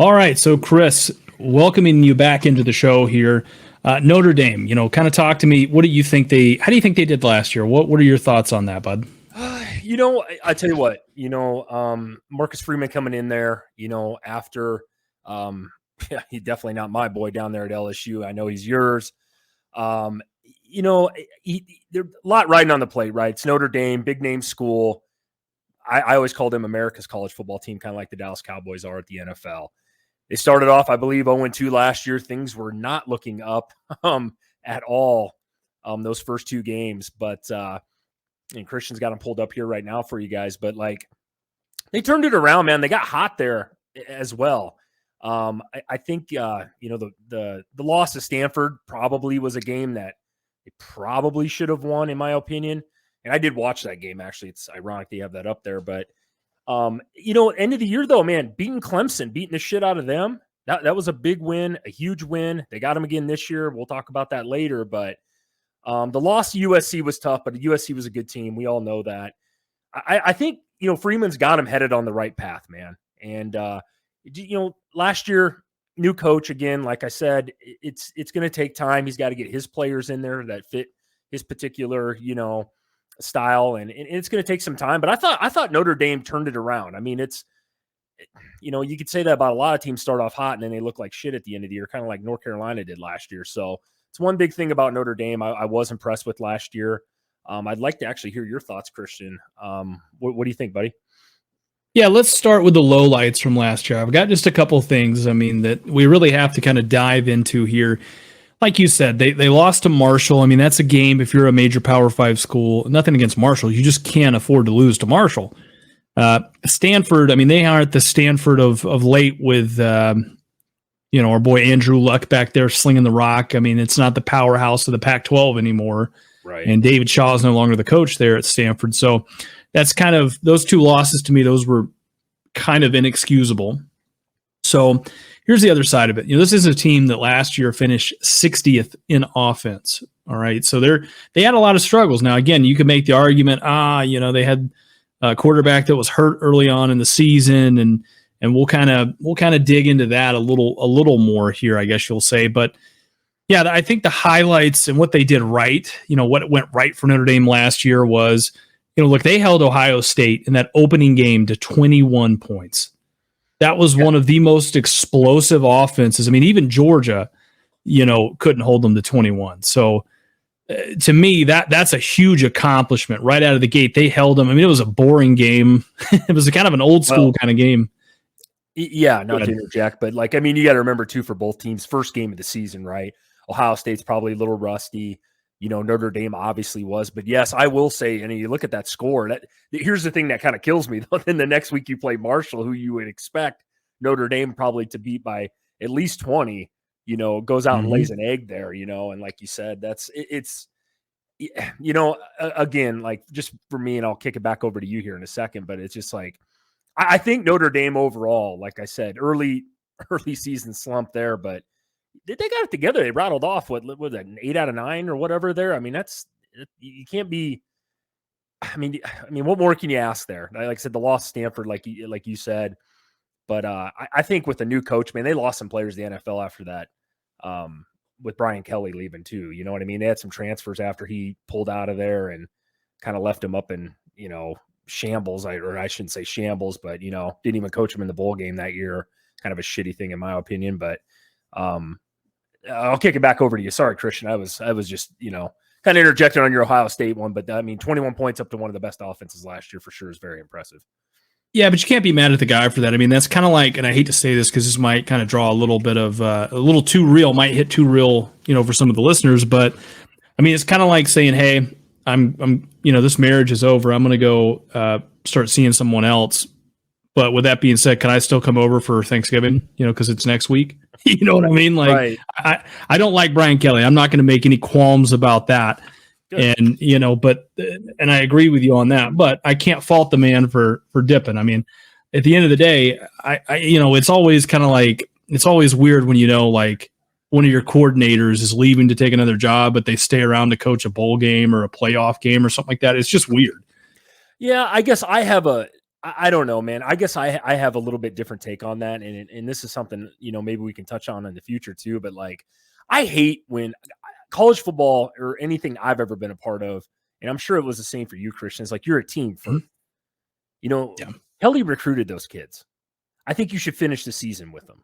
All right, so Chris, welcoming you back into the show here. Notre Dame, kind of talk to me. What do you think how do you think they did last year? What are your thoughts on that, bud? I tell you what, Marcus Freeman coming in there, after, yeah, he's definitely not my boy down there at LSU. I know he's yours. Um, there's a lot riding on the plate, right? It's Notre Dame, big name school. I always called them America's college football team, kind of like the Dallas Cowboys are at the NFL. They started off, I believe, 0-2 last year. Things were not looking up at all those first two games. But and Christian's got them pulled up here right now for you guys. But, they turned it around, man. They got hot there as well. I think, the loss to Stanford probably was a game that they probably should have won, in my opinion. And I did watch that game, actually. It's ironic they have that up there. But, end of the year, though, man, beating Clemson, beating the shit out of them, that was a big win, a huge win. They got them again this year. We'll talk about that later. But the loss to USC was tough, but USC was a good team. We all know that. I think, Freeman's got him headed on the right path, man. And, last year, new coach again, like I said, it's going to take time. He's got to get his players in there that fit his particular, style, and it's going to take some time. But I thought Notre Dame turned it around. I mean, you could say that about a lot of teams start off hot and then they look like shit at the end of the year, kind of like North Carolina did last year. So it's one big thing about Notre Dame I was impressed with last year. I'd like to actually hear your thoughts, Christian. What do you think, buddy? Yeah, let's start with the lowlights from last year. I've got just a couple things, that we really have to kind of dive into here. Like you said, they lost to Marshall. I mean, that's a game, if you're a major Power 5 school, nothing against Marshall, you just can't afford to lose to Marshall. Stanford, I mean, they aren't the Stanford of late with, our boy Andrew Luck back there slinging the rock. I mean, it's not the powerhouse of the Pac-12 anymore. Right. And David Shaw is no longer the coach there at Stanford. So that's kind of, those two losses to me, those were kind of inexcusable. So here's the other side of it. This is a team that last year finished 60th in offense. All right. So they had a lot of struggles. Now, again, you could make the argument, they had a quarterback that was hurt early on in the season, and we'll kind of dig into that a little more here, I guess you'll say. But yeah, I think the highlights and what they did right, what went right for Notre Dame last year was, look, they held Ohio State in that opening game to 21 points. That was one of the most explosive offenses. I mean, even Georgia, couldn't hold them to 21. So to me, that's a huge accomplishment right out of the gate. They held them. I mean, it was a boring game. It was kind of an old school kind of game. Yeah, not to interject, but you got to remember too, for both teams, first game of the season, right? Ohio State's probably a little rusty. Notre Dame obviously was, but yes, I will say, and you look at that score, here's the thing that kind of kills me though. Then the next week you play Marshall, who you would expect Notre Dame probably to beat by at least 20, goes out and lays an egg there, and like you said, again, just for me, and I'll kick it back over to you here in a second, but it's just I think Notre Dame overall, like I said, early season slump there, but they got it together. They rattled off what was that, an 8 out of 9 or whatever there. I mean, you can't be. I mean, what more can you ask there? Like I said, the loss to Stanford, like you said, but I think with the new coach, man, they lost some players to the NFL after that. With Brian Kelly leaving too, you know what I mean? They had some transfers after he pulled out of there and kind of left him up in shambles. I shouldn't say shambles, but didn't even coach him in the bowl game that year. Kind of a shitty thing in my opinion, but. I'll kick it back over to you. Sorry, Christian. I was just, kind of interjecting on your Ohio State one, but 21 points up to one of the best offenses last year for sure is very impressive. Yeah, but you can't be mad at the guy for that. I mean, that's kind of like, and I hate to say this because this might kind of draw a little bit of a little too real, might hit too real, for some of the listeners. But I mean, it's kind of like saying, hey, I'm, this marriage is over. I'm going to go start seeing someone else. But with that being said, can I still come over for Thanksgiving? Because it's next week. You know what I mean? Like, right. I don't like Brian Kelly. I'm not going to make any qualms about that. Good. And but I agree with you on that. But I can't fault the man for dipping. I mean, at the end of the day, I it's always kind of like, it's always weird when like one of your coordinators is leaving to take another job, but they stay around to coach a bowl game or a playoff game or something like that. It's just weird. Yeah, I guess I have a I don't know, man. I guess I have a little bit different take on that, and this is something maybe we can touch on in the future too. But like, I hate when college football or anything I've ever been a part of, and I'm sure it was the same for you, Christian. It's like you're a team first. Yeah. Kelly recruited those kids. I think you should finish the season with them,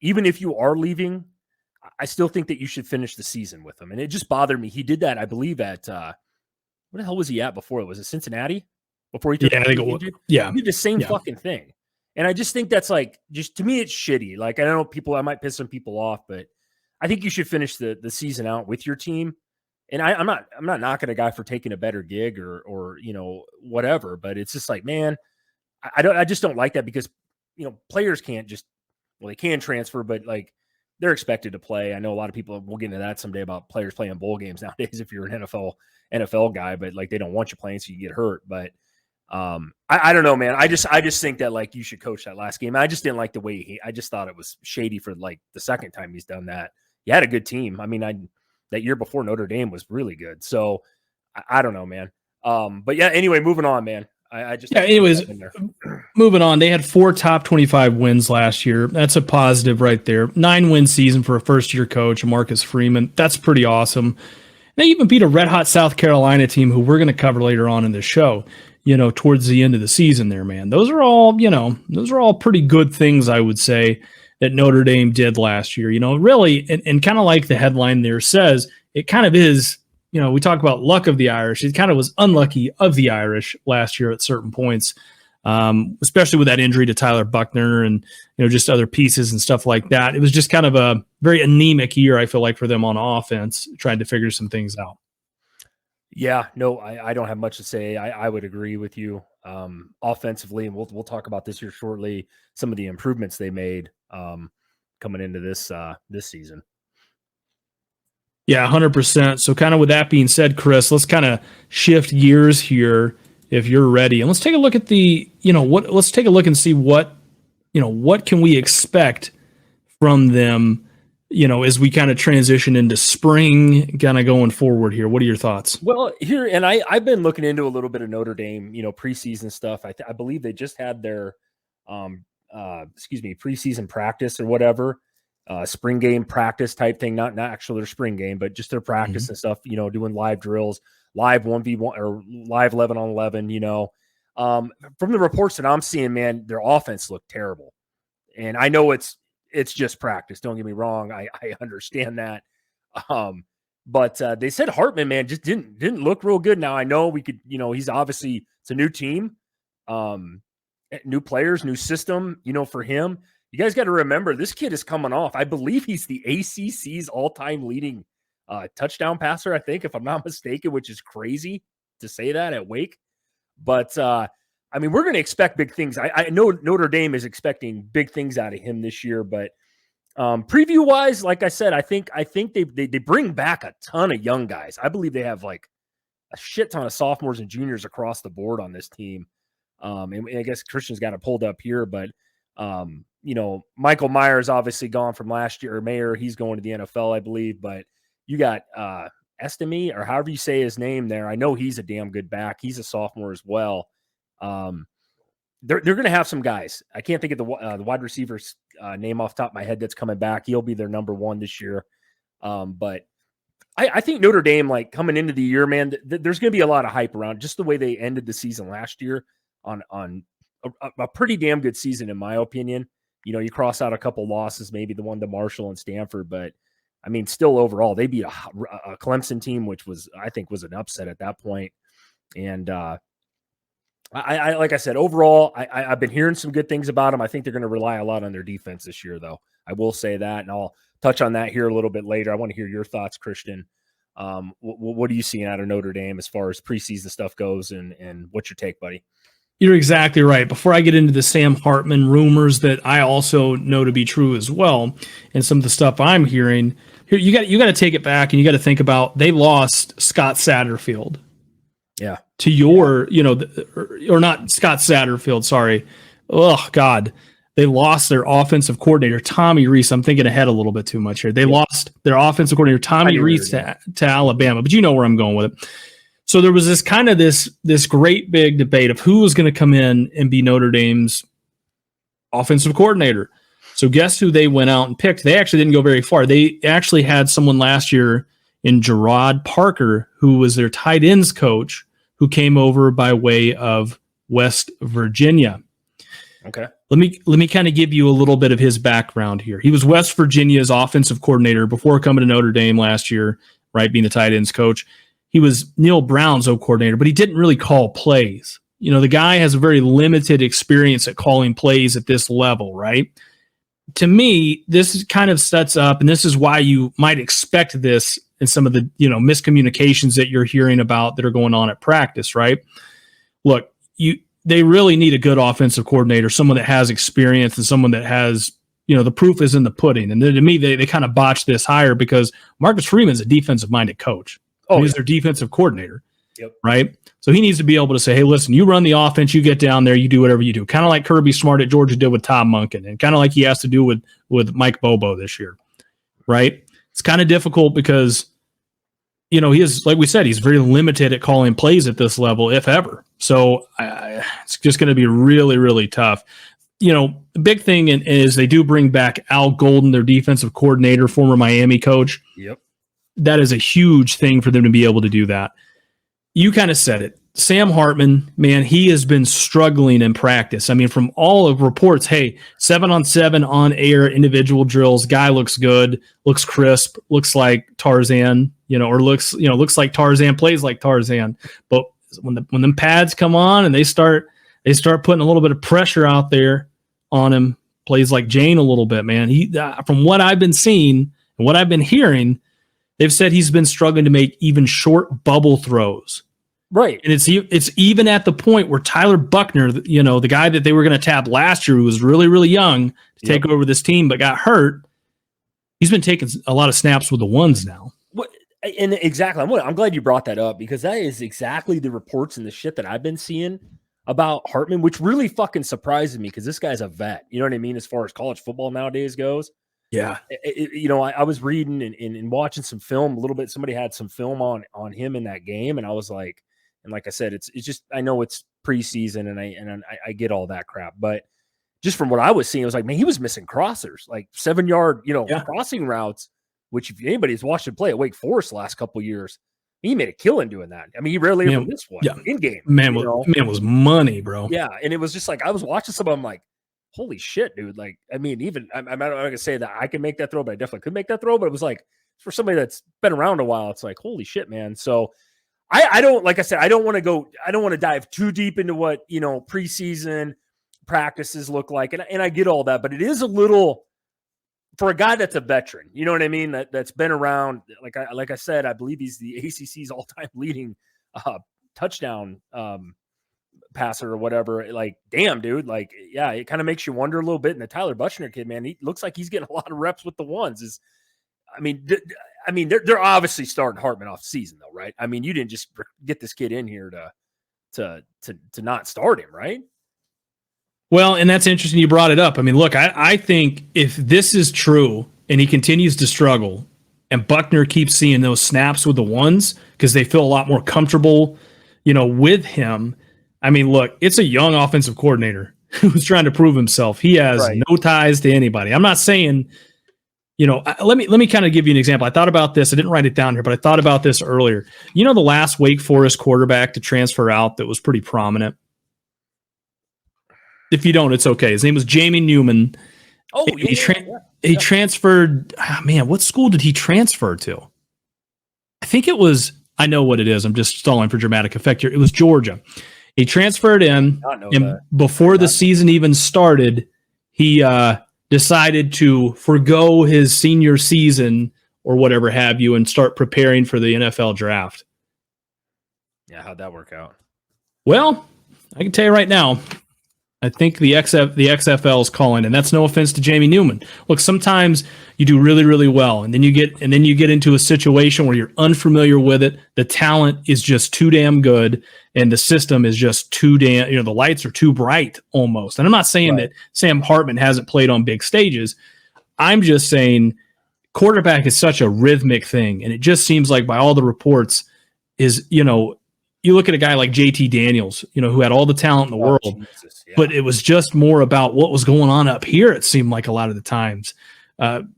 even if you are leaving. I still think that you should finish the season with them, and it just bothered me. He did that, I believe, at where the hell was he at before? Was it Cincinnati? Before he took I think he did the same fucking thing. And I just think that's like, just to me, it's shitty. Like, I know I might piss some people off, but I think you should finish the season out with your team. And I'm not knocking a guy for taking a better gig or whatever, but it's just like, man, I just don't like that because players can't just, well, they can transfer, but like they're expected to play. I know a lot of people, we'll get into that someday about players playing bowl games nowadays if you're an NFL guy, but like they don't want you playing so you get hurt. But I don't know, man. I just think that like you should coach that last game. I just didn't like the way I just thought it was shady for like the second time he's done that. He had a good team. I mean, that year before Notre Dame was really good. So I don't know, man. But yeah, anyway, moving on, man. Anyways, moving on. They had 4 top 25 wins last year. That's a positive right there. 9-win season for a first-year coach, Marcus Freeman. That's pretty awesome. They even beat a red-hot South Carolina team who we're going to cover later on in the show, towards the end of the season there, man. Those are all pretty good things, I would say, that Notre Dame did last year. Really, and kind of like the headline there says, it kind of is, we talk about luck of the Irish. It kind of was unlucky of the Irish last year at certain points, especially with that injury to Tyler Buckner and, just other pieces and stuff like that. It was just kind of a very anemic year, I feel like, for them on offense, trying to figure some things out. Yeah, no, I don't have much to say. I would agree with you offensively, and we'll talk about this here shortly, some of the improvements they made coming into this season. Yeah, 100%. So kind of with that being said, Chris, let's kind of shift gears here if you're ready. And let's take a look at let's take a look and see what can we expect from them, as we kind of transition into spring, kind of going forward here. What are your thoughts? Well, here, and I've been looking into a little bit of Notre Dame, preseason stuff. I believe they just had their, preseason practice or whatever. Spring game practice type thing, not actually their spring game, but just their practice and stuff, doing live drills, live 1v1 or live 11 on 11, from the reports that I'm seeing, man, their offense looked terrible. And I know it's just practice. Don't get me wrong. I understand that. But they said Hartman, man, just didn't look real good. Now I know we could, he's obviously, it's a new team, new players, new system, for him. You guys got to remember, this kid is coming off. I believe he's the ACC's all-time leading touchdown passer, I think, if I'm not mistaken, which is crazy to say that at Wake. But, I mean, we're going to expect big things. I know Notre Dame is expecting big things out of him this year. But preview-wise, like I said, I think they bring back a ton of young guys. I believe they have, like, a shit ton of sophomores and juniors across the board on this team. And I guess Christian's got it pulled up here, but Michael Myers obviously gone from last year, or Mayer, he's going to the NFL, I believe, but you got Estime, or however you say his name there. I know he's a damn good back. He's a sophomore as well. They're going to have some guys. I can't think of the wide receiver's name off the top of my head that's coming back. He'll be their number one this year. But I think Notre Dame, like coming into the year, man, there's going to be a lot of hype around just the way they ended the season last year on a pretty damn good season, in my opinion. You cross out a couple losses, maybe the one to Marshall and Stanford, but I mean, still overall, they beat a Clemson team, which I think was an upset at that point. And I like I said, overall, I've been hearing some good things about them. I think they're going to rely a lot on their defense this year, though. I will say that, and I'll touch on that here a little bit later. I want to hear your thoughts, Christian. What are you seeing out of Notre Dame as far as preseason stuff goes, and what's your take, buddy? You're exactly right. Before I get into the Sam Hartman rumors that I also know to be true as well, and some of the stuff I'm hearing, here you got to take it back and you got to think about they lost Scott Satterfield. Yeah. To your, or not Scott Satterfield, sorry. Oh God. They lost their offensive coordinator, Tommy Rees. I'm thinking ahead a little bit too much here. They lost their offensive coordinator, Tommy Rees, to Alabama, but you know where I'm going with it. So there was this kind of this great big debate of who was going to come in and be Notre Dame's offensive coordinator. So guess who they went out and picked? They actually didn't go very far. They actually had someone last year in Gerard Parker, who was their tight ends coach, who came over by way of West Virginia. Okay. Let me kind of give you a little bit of his background here. He was West Virginia's offensive coordinator before coming to Notre Dame last year, right, being the tight ends coach. He was Neil Brown's coordinator, but he didn't really call plays. The guy has a very limited experience at calling plays at this level, right? To me, this kind of sets up, and this is why you might expect this in some of the miscommunications that you're hearing about that are going on at practice, right? Look, they really need a good offensive coordinator, someone that has experience and someone that has, the proof is in the pudding. And then to me, they kind of botched this hire because Marcus Freeman's a defensive-minded coach. He's their defensive coordinator, right? So he needs to be able to say, hey, listen, you run the offense, you get down there, you do whatever you do. Kind of like Kirby Smart at Georgia did with Tom Monken, and kind of like he has to do with Mike Bobo this year, right? It's kind of difficult because, he is, like we said, he's very limited at calling plays at this level, if ever. So it's just going to be really, really tough. The big thing is they do bring back Al Golden, their defensive coordinator, former Miami coach. Yep. That is a huge thing for them to be able to do that. You kind of said it. Sam Hartman, man, he has been struggling in practice. I mean, from all of reports, hey, 7-on-7 on air individual drills, guy looks good, looks crisp, looks like Tarzan, or looks like Tarzan, plays like Tarzan. But when them pads come on and they start putting a little bit of pressure out there on him, plays like Jane a little bit, man. He, from what I've been seeing and what I've been hearing, they've said he's been struggling to make even short bubble throws. Right. And it's even at the point where Tyler Buckner, the guy that they were going to tap last year, who was really, really young to take over this team but got hurt, he's been taking a lot of snaps with the ones now. And exactly, I'm glad you brought that up because that is exactly the reports and the shit that I've been seeing about Hartman, which really fucking surprises me because this guy's a vet. You know what I mean? As far as college football nowadays goes. Yeah. I was reading and watching some film a little bit. Somebody had some film on him in that game. And I was like, and like I said, it's just, I know it's preseason and I get all that crap, but just from what I was seeing, I was like, man, he was missing crossers, like 7-yard, crossing routes, which if anybody's watched him play at Wake Forest the last couple of years, he made a killing doing that. I mean, he rarely ever missed one in game. Man was money, bro. Yeah. And it was just like, I was watching some of them like, holy shit, dude. Like, I mean, even I'm not going to say that I can make that throw, but I definitely could make that throw. But it was like, for somebody that's been around a while, it's like, holy shit, man. So I don't, like I said, I don't want to dive too deep into what, preseason practices look like. And I get all that, but it is a little, for a guy that's a veteran, you know what I mean? That's been around. Like I said, I believe he's the ACC's all-time leading touchdown passer or whatever. Like, damn, dude. Like, yeah, it kind of makes you wonder a little bit. And the Tyler Buchner kid, man, he looks like he's getting a lot of reps with the ones. They're obviously starting Hartman off season though, right? I mean, you didn't just get this kid in here to not start him, right? Well, and that's interesting you brought it up. I mean, look, I think if this is true and he continues to struggle and Buckner keeps seeing those snaps with the ones because they feel a lot more comfortable, with him. I mean, look, it's a young offensive coordinator who's trying to prove himself. He has no ties to anybody. I'm not saying, let me kind of give you an example. I thought about this. I didn't write it down here, but I thought about this earlier. The last Wake Forest quarterback to transfer out that was pretty prominent? If you don't, it's okay. His name was Jamie Newman. Oh, he transferred. Oh, man, what school did he transfer to? I think it was. I know what it is. I'm just stalling for dramatic effect here. It was Georgia. He transferred in, and before the season even started, he decided to forgo his senior season or whatever have you and start preparing for the NFL draft. Yeah, how'd that work out? Well, I can tell you right now, I think the XFL is calling, and that's no offense to Jamie Newman. Look, sometimes you do really, really well, and then you get into a situation where you're unfamiliar with it. The talent is just too damn good, and the system is just too damn. The lights are too bright almost. And I'm not saying that Sam Hartman hasn't played on big stages. I'm just saying quarterback is such a rhythmic thing, and it just seems like by all the reports is you look at a guy like JT Daniels, who had all the talent in the world, Jesus, yeah. but it was just more about what was going on up here. It seemed like a lot of the times, that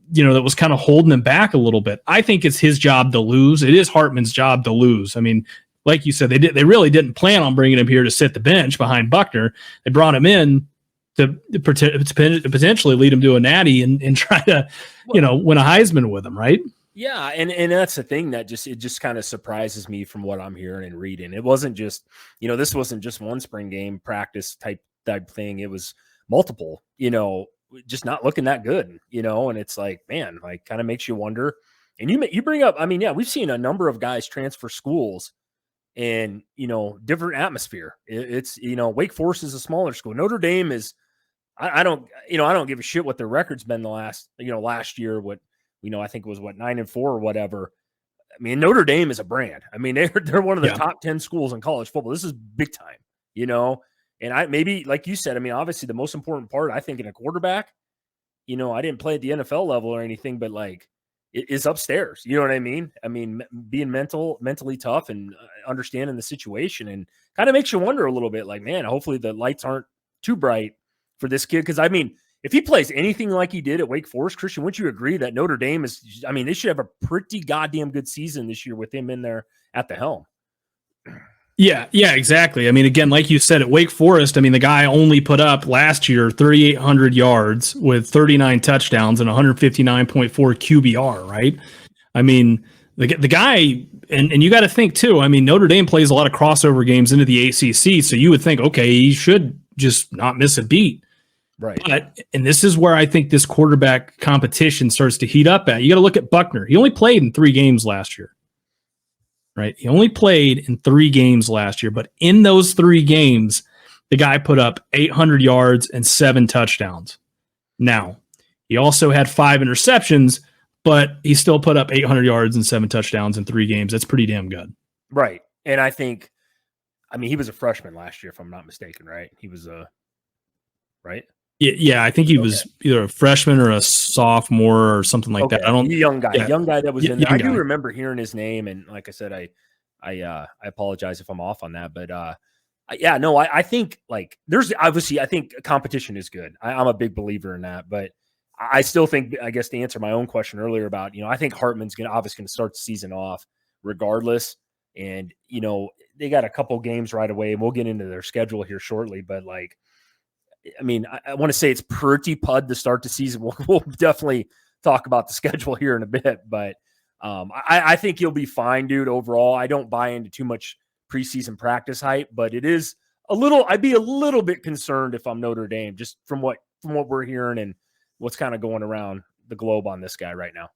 was kind of holding him back a little bit. I think it's his job to lose. It is Hartman's job to lose. I mean, like you said, they really didn't plan on bringing him here to sit the bench behind Buckner. They brought him in to potentially lead him to a natty and try to, win a Heisman with him, right? Yeah, and that's the thing that just kind of surprises me from what I'm hearing and reading. It wasn't just, this wasn't just one spring game practice type thing. It was multiple, just not looking that good, and it's like, man, like kind of makes you wonder. And you bring up, I mean, yeah, we've seen a number of guys transfer schools and, different atmosphere. It's, Wake Forest is a smaller school. Notre Dame is, I don't give a shit what their record's been the last year, I think it was 9-4 or whatever. I mean, Notre Dame is a brand. I mean, they're one of the top 10 schools in college football. This is big time, and maybe like you said, I mean, obviously the most important part, I think, in a quarterback, I didn't play at the NFL level or anything, but like it is upstairs. You know what I mean? I mean, being mentally tough and understanding the situation, and kind of makes you wonder a little bit like, man, hopefully the lights aren't too bright for this kid. Cause I mean, if he plays anything like he did at Wake Forest, Christian, wouldn't you agree that Notre Dame is, I mean, they should have a pretty goddamn good season this year with him in there at the helm. Yeah, exactly. I mean, again, like you said, at Wake Forest, I mean, the guy only put up last year 3,800 yards with 39 touchdowns and 159.4 QBR, right? I mean, the guy, and you got to think too, I mean, Notre Dame plays a lot of crossover games into the ACC, so you would think, okay, he should just not miss a beat. Right. But, and this is where I think this quarterback competition starts to heat up at. You got to look at Buckner. He only played in 3 games last year, right? He only played in 3 games last year, but in those 3 games, the guy put up 800 yards and 7 touchdowns. Now, he also had 5 interceptions, but he still put up 800 yards and 7 touchdowns in 3 games. That's pretty damn good. Right. And I think, I mean, he was a freshman last year, if I'm not mistaken, right? He was right? Yeah, I think he was either a freshman or a sophomore or something like that. I don't. Young guy that was in there. I do remember hearing his name, and like I said, I apologize if I'm off on that, but I think like there's obviously, I think competition is good. I'm a big believer in that, but I still think, I guess, to answer my own question earlier about, I think Hartman's obviously going to start the season off regardless, and they got a couple games right away, and we'll get into their schedule here shortly, but like, I mean, I want to say it's pretty pud to start the season. We'll definitely talk about the schedule here in a bit, but I think he'll be fine, dude. Overall, I don't buy into too much preseason practice hype, but it is I'd be a little bit concerned if I'm Notre Dame, just from what we're hearing and what's kind of going around the globe on this guy right now.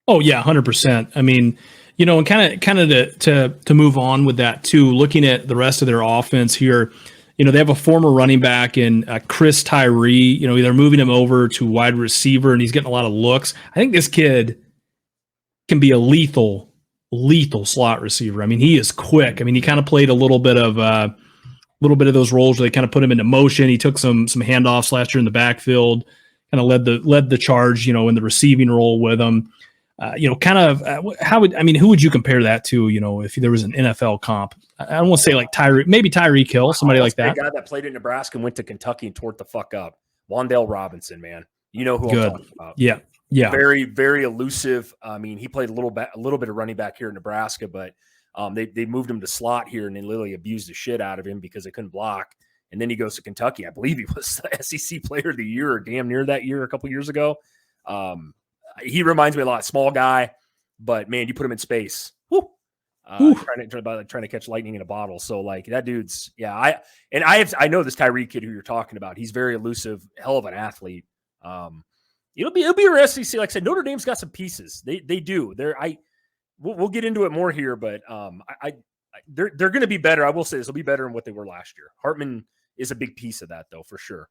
Oh yeah, 100%. I mean, and kind of to move on with that too. Looking at the rest of their offense here. They have a former running back in Chris Tyree. They're moving him over to wide receiver, and he's getting a lot of looks. I think this kid can be a lethal slot receiver. I mean, he is quick. I mean, he kind of played a little bit of those roles where they kind of put him into motion. He took some handoffs last year in the backfield, kind of led the charge, in the receiving role with him. Who would you compare that to, if there was an NFL comp? I don't want to say like Tyreek Hill, somebody like that. The guy that played in Nebraska and went to Kentucky and tore it the fuck up. Wandale Robinson, man. You know who I'm talking about. Yeah. Very, very elusive. I mean, he played a little bit of running back here in Nebraska, but they moved him to slot here and they literally abused the shit out of him because they couldn't block. And then he goes to Kentucky. I believe he was the SEC Player of the Year or damn near that year a couple years ago. He reminds me a lot. Small guy, but man, you put him in space. Woo. Trying to catch lightning in a bottle. So like that dude's I know this Tyreek kid who you're talking about. He's very elusive, hell of an athlete. It'll be a SEC. Like I said, Notre Dame's got some pieces. They do. We'll get into it more here, but they're going to be better. I will say this will be better than what they were last year. Hartman is a big piece of that though, for sure.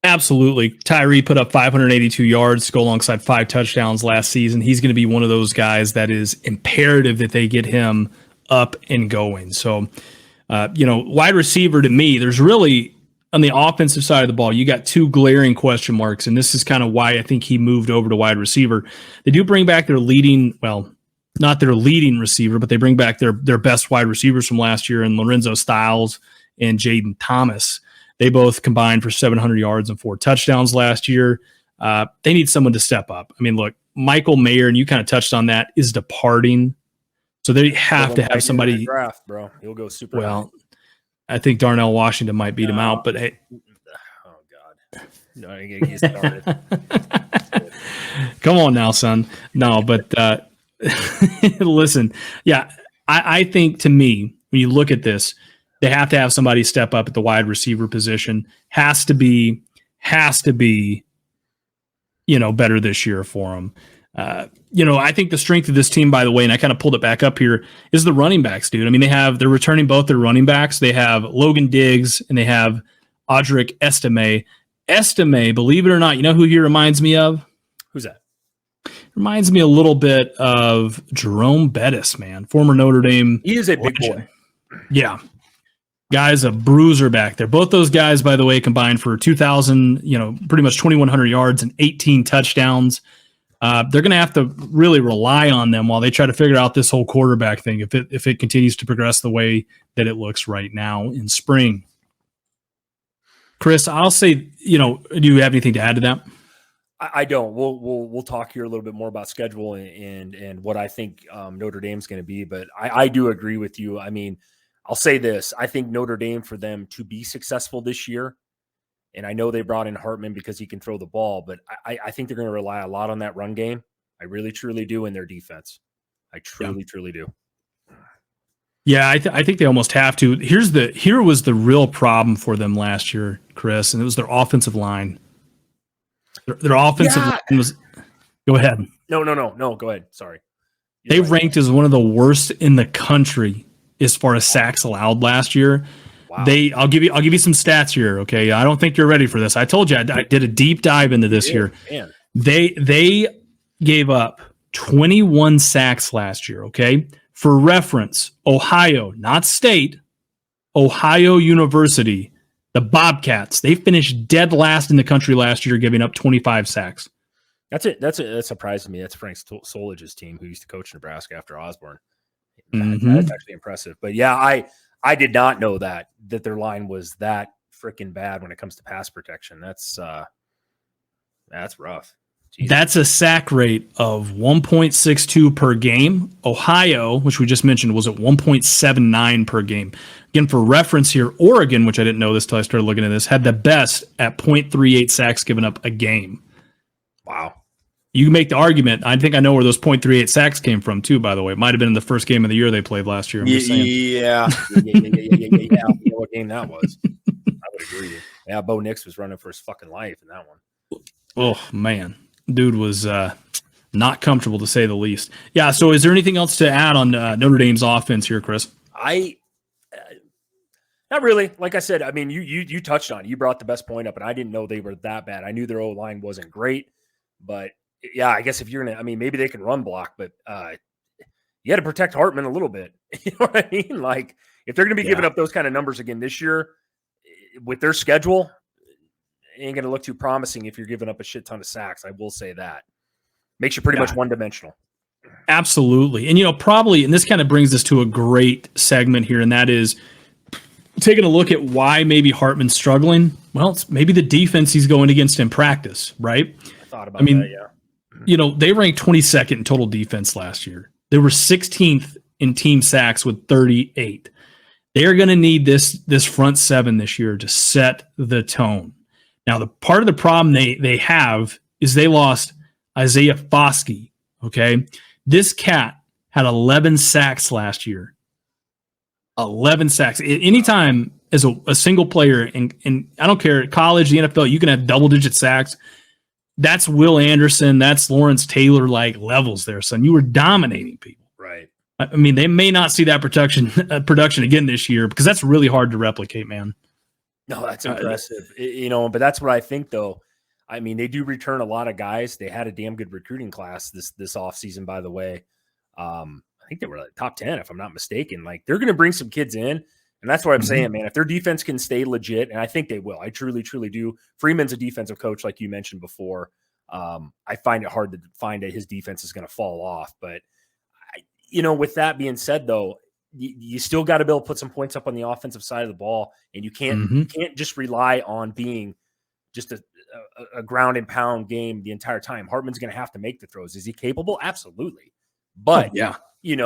Absolutely. Tyree put up 582 yards to go alongside 5 touchdowns last season. He's going to be one of those guys that is imperative that they get him up and going. So, wide receiver to me, there's really, on the offensive side of the ball, you got 2 glaring question marks, and this is kind of why I think he moved over to wide receiver. They do bring back their leading, well, not their leading receiver, but they bring back their best wide receivers from last year, and Lorenzo Styles and Jaden Thomas. They both combined for 700 yards and 4 touchdowns last year. They need someone to step up. I mean, look, Michael Mayer, and you kind of touched on that, is departing. So they have to have somebody. Draft, bro. He'll go super. Well, high. I think Darnell Washington might beat him out, but hey. Oh, God. No, I get you started. Come on now, son. No, but listen, yeah, I think to me, when you look at this, they have to have somebody step up at the wide receiver position. Has to be, better this year for them. I think the strength of this team, by the way, and I kind of pulled it back up here, is the running backs, dude. I mean, they're returning both their running backs. They have Logan Diggs and they have Audric Estime. Estime, believe it or not, you know who he reminds me of? Who's that? Reminds me a little bit of Jerome Bettis, man, former Notre Dame. He is a big boy. Yeah. Guy's a bruiser back there. Both those guys, by the way, combined for 2,000, pretty much 2,100 yards and 18 touchdowns. They're going to have to really rely on them while they try to figure out this whole quarterback thing if it continues to progress the way that it looks right now in spring. Chris, I'll say, do you have anything to add to that? I don't. We'll talk here a little bit more about schedule and what I think Notre Dame's going to be, but I do agree with you. I mean, I'll say this. I think Notre Dame, for them to be successful this year, and I know they brought in Hartman because he can throw the ball, but I think they're going to rely a lot on that run game. I really, truly do in their defense. I truly do. Yeah, I think they almost have to. Here was the real problem for them last year, Chris, and it was their offensive line. Their offensive line was. Go ahead. No. Go ahead. Sorry. They ranked as one of the worst in the country as far as sacks allowed last year. Wow. I'll give you some stats here. Okay, I don't think you're ready for this. I told you I did a deep dive into this here. Man. They gave up 21 sacks last year. Okay, for reference, Ohio, not state, Ohio University, the Bobcats, they finished dead last in the country last year, giving up 25 sacks. That's it. That surprised me. That's Frank Solich's team, who used to coach Nebraska after Osborne. That's actually impressive. But yeah, I did not know that their line was that freaking bad when it comes to pass protection. That's rough. Jesus. That's a sack rate of 1.62 per game. Ohio, which we just mentioned, was at 1.79 per game. Again, for reference here, Oregon, which I didn't know this till I started looking at this, had the best at 0.38 sacks given up a game. Wow. You can make the argument. I think I know where those 0.38 sacks came from, too, by the way. It might have been in the first game of the year they played last year. I'm just saying. Yeah. You know what game that was. I would agree. Yeah, Bo Nix was running for his fucking life in that one. Oh, man. Dude was not comfortable, to say the least. Yeah, so is there anything else to add on Notre Dame's offense here, Chris? Not really. Like I said, I mean, you touched on it. You brought the best point up, and I didn't know they were that bad. I knew their O-line wasn't great, but yeah, I guess if you're going to, I mean, maybe they can run block, but you got to protect Hartman a little bit. You know what I mean? Like, if they're going to be giving up those kind of numbers again this year with their schedule, it ain't going to look too promising if you're giving up a shit ton of sacks. I will say that. Makes you pretty much one-dimensional. Absolutely. And, probably, and this kind of brings us to a great segment here, and that is taking a look at why maybe Hartman's struggling. Well, it's maybe the defense he's going against in practice, right? I thought about that, yeah. They ranked 22nd in total defense last year. They were 16th in team sacks with 38. They're going to need this front seven this year to set the tone. Now, the part of the problem they have is they lost Isaiah Foskey, okay? This cat had 11 sacks last year. 11 sacks. Anytime as a single player, and I don't care, college, the NFL, you can have double-digit sacks. That's Will Anderson. That's Lawrence Taylor like levels there, son. You were dominating people. Right. I mean, they may not see that production again this year because that's really hard to replicate, man. No, that's impressive. But that's what I think, though. I mean, they do return a lot of guys. They had a damn good recruiting class this offseason, by the way. I think they were like top 10, if I'm not mistaken. Like, they're going to bring some kids in, and that's what I'm saying, man. If their defense can stay legit, and I think they will, I truly, truly do. Freeman's a defensive coach, like you mentioned before. I find it hard to find that his defense is going to fall off, but with that being said, though, you still got to be able to put some points up on the offensive side of the ball, and you can't just rely on being just a ground and pound game the entire time. Hartman's going to have to make the throws. Is he capable? Absolutely. But yeah, you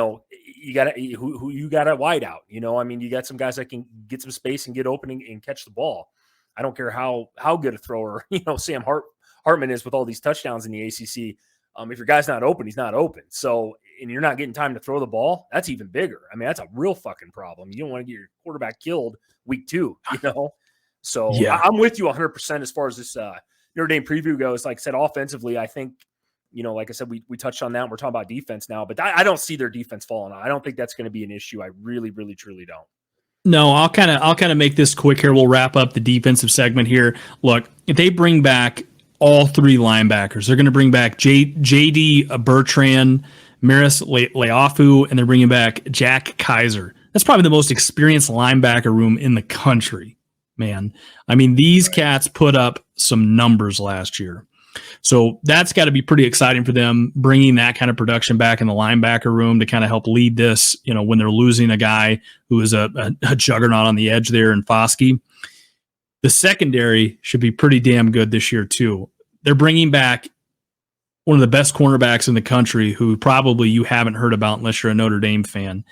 got who you got a wide out. I mean, you got some guys that can get some space and get opening and catch the ball. I don't care how good a thrower Sam Hartman is with all these touchdowns in the ACC. If your guy's not open, he's not open. So, and you're not getting time to throw the ball, that's even bigger. I mean, that's a real fucking problem. You don't want to get your quarterback killed week 2, So yeah. I'm with you 100% as far as this Notre Dame preview goes. Like I said, offensively, I think, like I said, we touched on that. And we're talking about defense now, but I don't see their defense falling out. I don't think that's going to be an issue. I really, really, truly don't. No, I'll kind of make this quick here. We'll wrap up the defensive segment here. Look, if they bring back all 3 linebackers, they're going to bring back J.D. Bertrand, Maris Leafu, and they're bringing back Jack Kaiser. That's probably the most experienced linebacker room in the country, man. I mean, these cats put up some numbers last year. So that's got to be pretty exciting for them, bringing that kind of production back in the linebacker room to kind of help lead this, when they're losing a guy who is a juggernaut on the edge there in Foskey. The secondary should be pretty damn good this year too. They're bringing back one of the best cornerbacks in the country who probably you haven't heard about unless you're a Notre Dame fan,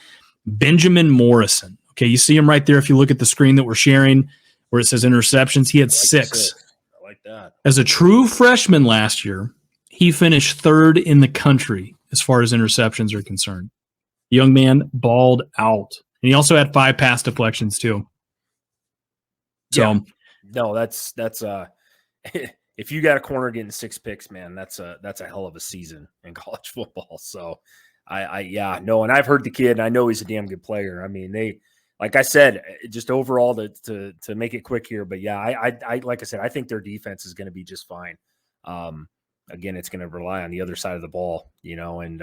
Benjamin Morrison. Okay, you see him right there if you look at the screen that we're sharing where it says interceptions. He had 6. Like that. As a true freshman last year, he finished 3rd in the country as far as interceptions are concerned. The young man balled out. And he also had 5 pass deflections too. So yeah. No, that's if you got a corner getting 6 picks, man, that's a hell of a season in college football. So and I've heard the kid and I know he's a damn good player. I mean, like I said, just overall to make it quick here, but yeah, I like I said, I think their defense is going to be just fine. Again, it's going to rely on the other side of the ball, and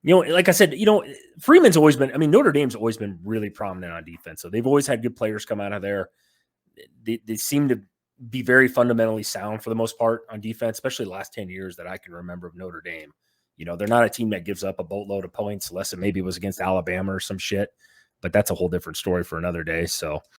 like I said, Freeman's always been. I mean, Notre Dame's always been really prominent on defense, so they've always had good players come out of there. They seem to be very fundamentally sound for the most part on defense, especially the last 10 years that I can remember of Notre Dame. They're not a team that gives up a boatload of points, unless it maybe was against Alabama or some shit. But that's a whole different story for another day. So